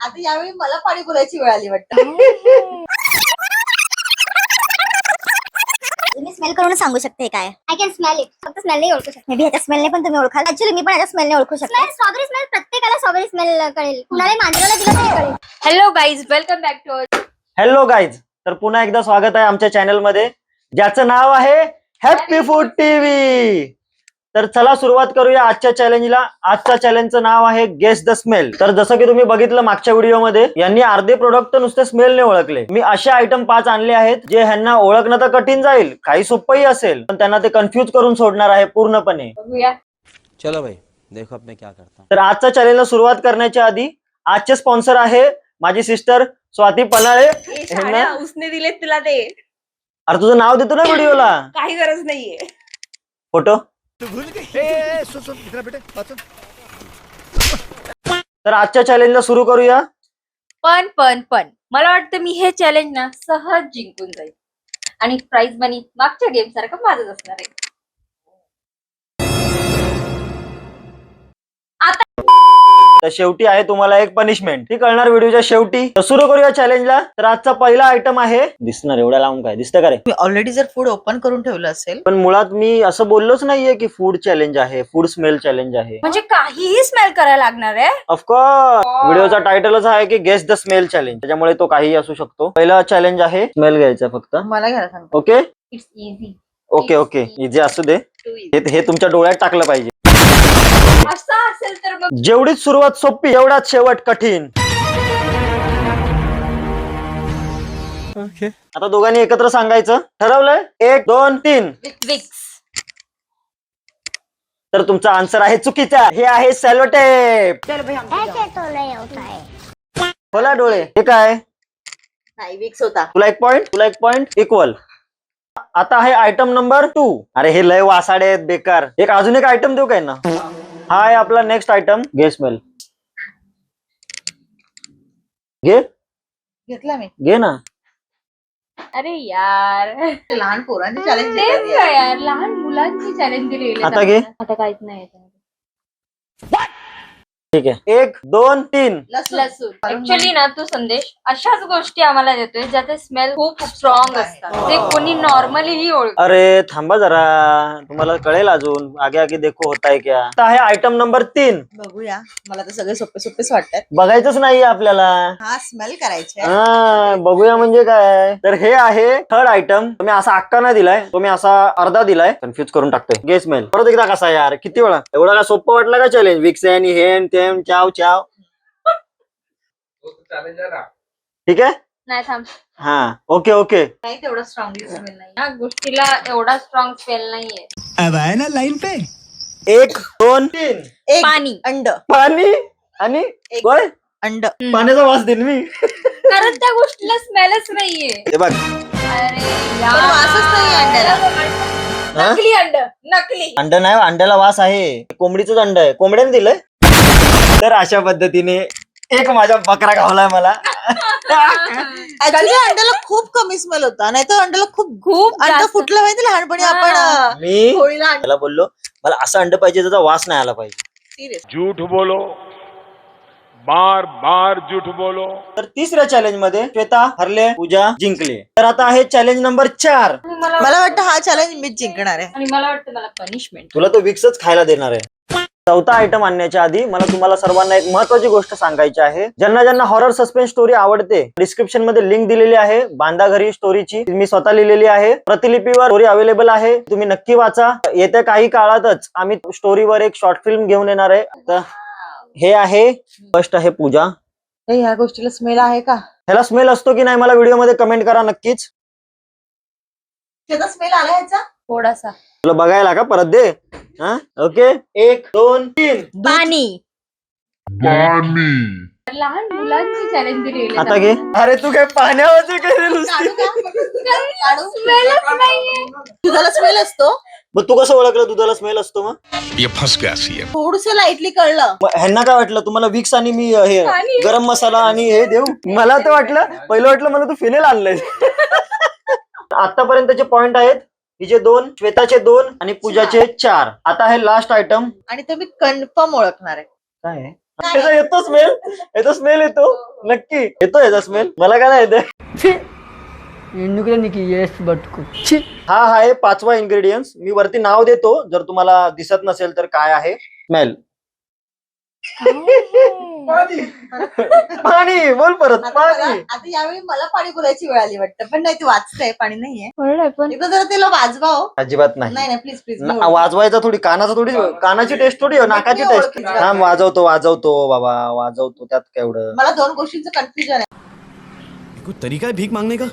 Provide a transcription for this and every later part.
आता यावेळी मला पाणी बोलायची वेळ आली वाटतं. मी स्मेल करून सांगू शकते हे काय. I can smell it. फक्त स्मेल नाही ओळखू शकत. मे बी ह्याच्या स्मेलने पण तुम्ही ओळखाल. ऍक्च्युली मी पण ह्याच्या स्मेलने ओळखू शकते. स्ट्रॉबेरी स्मेल प्रत्येकाला स्ट्रॉबेरी स्मेल कळेल. कुणाला मांजराला दिला तरी कळेल. Hello guys, welcome back to hello guys, तर पुन्हा एकदा स्वागत आहे आमच्या चॅनल मध्ये, ज्याचं नाव आहे हॅपी फूड टीव्ही. तर चला सुरुवात करूया आजच्या चॅलेंजला. आजच्या चॅलेंजचं नाव आहे गेस द स्मेल. तर जसं की तुम्ही बघितलं मागच्या व्हिडिओमध्ये, यांनी अर्धे प्रोडक्ट तर नुसते स्मेलने ओळखले. मी असे आयटम 5 आणले आहेत जे ह्यांना ओळखणं तर कठीण जाईल, काही सोपंही असेल, पण त्यांना ते कन्फ्युज करून सोडणार आहे पूर्णपणे. बघूया. चलो भाई देखो अब मैं क्या करता हूँ. तर आजच्या चॅलेंजला सुरुवात करण्याच्या आधी आजचे स्पॉन्सर आहे माझी सिस्टर स्वाती पनाळे. उसने दिले तुला ते, अरे तुझं नाव देतो ना व्हिडिओला. काही गरज नाहीये. फोटो. तर आजच्या चॅलेंजला सुरू करूया. पण मला वाटतं मी हे चॅलेंज ना सहज जिंकून जाईल आणि प्राइज मनी मागच्या गेम सारखं माझंच असणार आहे. तर शेवटी आहे तुम्हाला एक पनिशमेंट, ती कळणार व्हिडिओच्या शेवटी. तर सुरू करूया चॅलेंजला. तर आजचा पहिला आयटम आहे, दिसणार एवढ्या लावून काय दिसतं का रे? मी ऑलरेडी जर फूड ओपन करून ठेवलं असेल, पण मुळात मी असं बोललोच नाहीये की फूड चॅलेंज आहे, फूड स्मेल चॅलेंज आहे. म्हणजे काहीही स्मेल करायला लागणार आहे. ऑफकोर्स व्हिडिओचा टायटलच आहे की गेस द स्मेल चॅलेंज, त्याच्यामुळे तो काहीही असू शकतो. पहिला चॅलेंज आहे स्मेल घ्यायचा फक्त. मला घ्यायला सांग. Okay it's easy. Okay okay, easy असू दे. हे तुमच्या डोळ्यात टाकलं पाहिजे. असं असेल तर मग जेवढीच सुरुवात सोपी तेवढाच शेवट कठीण. आता दोघांनी एकत्र सांगायचं ठरवलंय. 1 2 3. विक्स. तर तुमचा आन्सर आहे चुकीचा. हे आहे सेलोटेप. ऐसे तो नहीं होता है. खोला डोळे. हे काय? नाही, विक्स होता. तुला 1 पॉइंट, तुला 1 पॉइंट, इक्वल. आता आहे आयटम नंबर 2. अरे हे लय वासाडे आहेत, बेकार. अजून एक आयटम देऊ काय ना? हा आहे आपला नेक्स्ट आयटम, घे स्मेल. घे घेतला मी. घे ना. अरे यार, लहान पोरांची चॅलेंज तेच काय यार, लहान मुलांची चॅलेंज दिली. आता घे. आता काहीच नाही. ठीक आहे. 1 2 3. लसूण. ऍक्च्युअली ना तू संदेश अशाच गोष्टी आम्हाला देतोय ज्याचे स्मेल खूप स्ट्रॉंग असतात, जे कोणी नॉर्मलीही ओळख. अरे थांबा जरा, तुम्हाला कळेल अजून. आगे आगे देखो होता है क्या. आता आहे आयटम नंबर 3. बघूया. मला तर सगळे सोपे सोपेच वाटतात. बघायचंच नाहीये आपल्याला. हा स्मेल करायचे. हा बघूया म्हणजे काय. तर हे आहे थर्ड आयटम. तुम्ही असा अक्का नाही दिलाय, तुम्ही असा अर्धा दिलाय. कन्फ्युज करून टाकतोय. गे स्मेल परत एकदा कसा यार, किती वेळा. एवढा का सोपं वाटलं का चॅलेंज? विक्स आणि हेन तेन चाव चाव. ठीक आहे. नाही थांब, हा ओके ओके. नाही तेवढं स्ट्रॉंगली स्मेल नाही. या गोष्टीला एवढा स्ट्रॉंग स्मेल नाहीये. अब आए ना लाइन पे. 1 2 3. एक पाणी. अंड. पाणी आणि एक. गोय. अंड. पाण्याचा वास देईन मी. कारण त्या गोष्टीला स्मेलच नाहीये. हे बघ. अरे पण वासच नाही अंड्याला. हा? नकली अंड, नकली. अंड नाही, अंड्याला वास आहे. कोंबडीच अंड आहे, कोंबड्याने दिलंय. तर अशा पद्धतीने एक माझा बकरा घावलाय मला. ऍक्च्युली अंड्याला खूप कमी स्मेल होता, नाही तर अंड्याला खूप अंड जास्त. फुटलं माहिती लहानपणी हा. आपण मी होळीला अंड. त्याला बोललो मला असं अंड पाहिजे त्याचा वास नाही आला पाहिजे. Serious. झूठ बोलो, बार बार झूठ बोलो. तर तिसऱ्या चॅलेंज मध्ये श्वेता हरले, पूजा जिंकले. तर आता आहे चॅलेंज नंबर 4. मला वाटतं हा चॅलेंज मीच जिंकणार आहे. आणि मला वाटतं मला पनिशमेंट. तुला तो विक्सच खायला देणार आहे. चौथा आयटम आणण्याच्या आधी मला तुम्हाला सर्वांना एक महत्वाची गोष्ट सांगायची आहे. ज्यांना ज्यांना हॉरर सस्पेन्स स्टोरी आवडते, डिस्क्रिप्शन मध्ये लिंक दिलेली आहे बांधा घरी स्टोरीची. मी स्वतः लिहिलेली आहे. प्रतिलिपीवर स्टोरी अवेलेबल आहे, तुम्ही नक्की वाचा. येत्या काही काळातच आम्ही स्टोरीवर एक शॉर्ट फिल्म घेऊन येणार आहे. तर हे आहे फर्स्ट आहे पूजा. ह्या गोष्टीला स्मेल आहे का? ह्याला स्मेल असतो की नाही मला व्हिडिओ मध्ये कमेंट करा नक्कीच. त्याचा स्मेल आला ह्याचा? थोडासा. तुला बघायला का परत दे. हा ओके. 1 2 3. पाणी. लहान मुलांची चॅलेंज दिली. आता घे. अरे तू काय पाण्यावरती काय रे नुसती. काढू? स्मेलच नाहीये. दुधाला स्मेल असतो. मग तू कसं ओळखलं दुधाला स्मेल असतो? मग ये फंस गया सीएम. थोडस लाईटली कळलं. मग ह्यांना काय वाटलं तुम्हाला विक्स आणि मी हे पाणी. गरम मसाला आणि हे देऊ? मला तर वाटलं, पहिलं वाटलं मला तू फिनेल आणलंय. आतापर्यंतचे पॉइंट आहेत हिचे 2, श्वेताचे 2 आणि पूजाचे 4. आता हे लास्ट आयटम. आणि ते मी कन्फर्म ओळखणार आहे. काय आहे? त्याचा येतो स्मेल येतो नक्की येतो याचा स्मेल मला काय नाही येते हा आहे 5वा इन्ग्रेडियंट मी वरती नाव देतो जर तुम्हाला दिसत नसेल तर काय आहे स्मेल पाणी बोल परत पाणी आता यावेळी मला पाणी बोलायची वेळ आली वाटतं पण नाही ते वाचतंय पाणी नाहीये पण एकदा जरा त्याला वाजवा हो. अजिबात नाही नाही प्लीज प्लीज वाजवायचा थोडी कानाची टेस्ट थोडी नाकाची मी टेस्ट ओळखते. हा वाजवतो बाबा वाजवतो त्यात केवढं मला 2 गोष्टींचं कन्फ्युजन आहे कोई तरीका है भीख मांगने का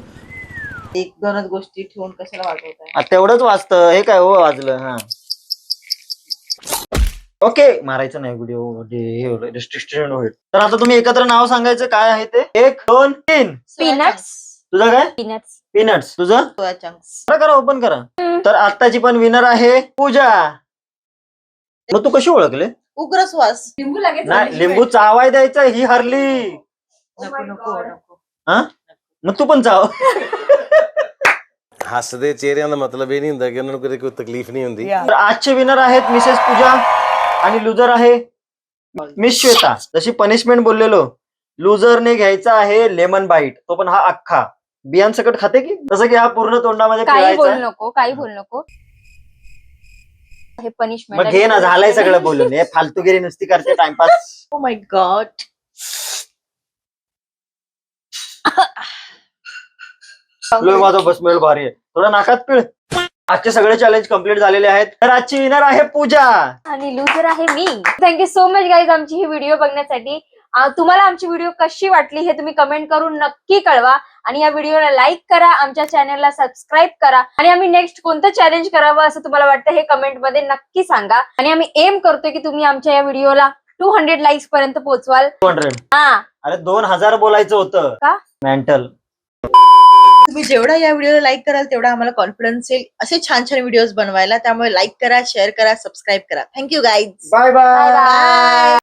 1-2च गोष्टी ठेवून कशाला वाजवताय तेवढंच वाजतं हे काय हो वाजलं हा ओके मारायचं नाही व्हिडिओ रिस्ट्रिक्शन होईल तर आता तुम्ही एकत्र नाव सांगायचं काय आहे ते 1 2 3 पीनट्स तुझं काय पीनट्स पीनट्स तुझं सोया चंक्स करा ओपन करा तर आत्ताची पण विनर आहे पूजा मग तू कशी ओळखले उग्र श्वास लिंबू लागेल नाही लिंबू चावाय द्यायचा ही हरली नको नको नको हा मग तू पण चाव ਹੱਸਦੇ ਚਿਹਰਿਆਂ ਦਾ ਮਤਲਬ ਇਹ ਨਹੀਂ ਹੁੰਦਾ ਕਿ ਉਹਨਾਂ ਨੂੰ ਕਦੇ ਕੋਈ ਤਕਲੀਫ ਨਹੀਂ ਹੁੰਦੀ तर आजचे विनर आहेत मिसेस पूजा आणि लुजर आहे मिस श्वेता जशी पनिशमेंट बोललेलो लुजरने घ्यायचा आहे लेमन बाईट तो पण हा अख्खा बियांसकट खाते की तसं की हा पूर्ण तोंडामध्ये काही बोलू पिळायचा नको काही बोलू नको हे पनिशमेंट मग घे ना झालंय सगळं बोलून हे फालतूगिरी नुसती करते टाइमपास ओ माय गॉड माझा स्मेल भारी आहे थोडा नाकात पिळ आजचे सगळे चॅलेंज कम्प्लीट झालेले आहेत तर आजची विनर आहे पूजा आणि लुझर आहे मी थँक्यू सो मच गाईज आमची ही व्हिडिओ बघण्यासाठी तुम्हाला आमची व्हिडिओ कशी वाटली हे तुम्ही कमेंट करून नक्की कळवा आणि या व्हिडिओला लाईक करा आमच्या चॅनलला सबस्क्राईब करा आणि आम्ही नेक्स्ट कोणतं चॅलेंज करावं असं तुम्हाला वाटतं हे कमेंट मध्ये नक्की सांगा आणि आम्ही एम करतोय की तुम्ही आमच्या या व्हिडिओला 200 लाईक्स पर्यंत पोहोचवाल 200 हा अरे 2000 बोलायचं होतं का? मेंटल तुम्ही जेवढा या व्हिडिओला लाईक कराल तेवढा आम्हाला कॉन्फिडन्स येईल असे छान छान व्हिडिओज बनवायला त्यामुळे लाईक करा शेअर करा सबस्क्राईब करा thank you guys bye bye bye bye